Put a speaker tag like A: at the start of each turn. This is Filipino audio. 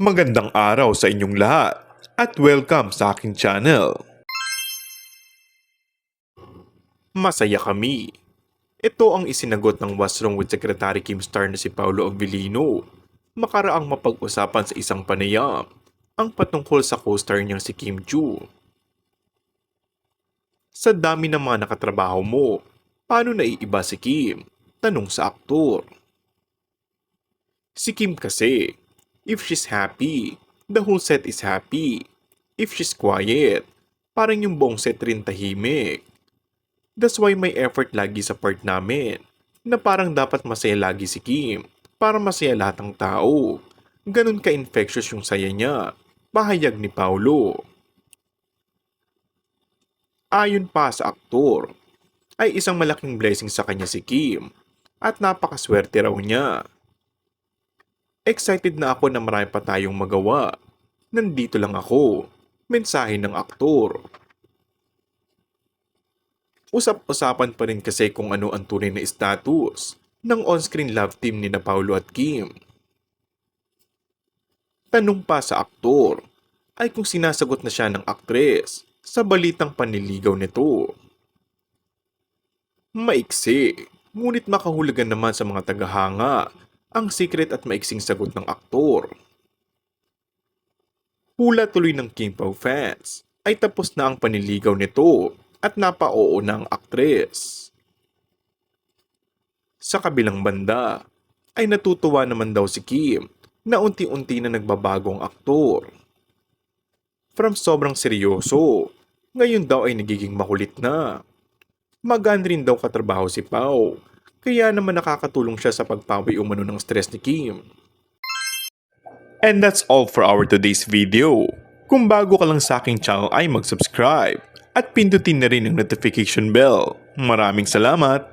A: Magandang araw sa inyong lahat at welcome sa aking channel. Masaya kami. Ito ang isinagot ng What's Wrong with Secretary Kim star na si Paolo Avellino makaraang mapag-usapan sa isang panayam ang patungkol sa co-star niyang si Kim Joo. Sa dami ng mga nakatrabaho mo, paano naiiba si Kim? Tanong sa aktor. Si Kim kasi, if she's happy, the whole set is happy. If she's quiet, parang yung buong set rin tahimik. That's why may effort lagi sa part namin, na parang dapat masaya lagi si Kim, para masaya lahat ng tao. Ganun ka-infectious yung saya niya, pahayag ni Paolo. Ayon pa sa aktor, ay isang malaking blessing sa kanya si Kim, at napakaswerte raw niya. Excited na ako na marami pa tayong magawa. Nandito lang ako. Mensahe ng aktor. Usap-usapan pa rin kasi kung ano ang tunay na status ng on-screen love team ni na Paolo at Kim. Tanong pa sa aktor ay kung sinasagot na siya ng aktres sa balitang panliligaw nito. Maiksi, ngunit makahulugan naman sa mga tagahanga ang secret at maiksing sagot ng aktor. Hula tuloy ng Kim Pao fans ay tapos na ang panliligaw nito at napa-oo na ang aktres. Sa kabilang banda ay natutuwa naman daw si Kim na unti-unti na nagbabago ang aktor. From sobrang seryoso, ngayon daw ay nagiging makulit na. Magaan rin daw katrabaho si Pao, kaya naman nakakatulong siya sa pagpawi umano ng stress ni Kim. And that's all for our today's video. Kung bago ka lang sa aking channel ay mag-subscribe at pindutin na rin ang notification bell. Maraming salamat!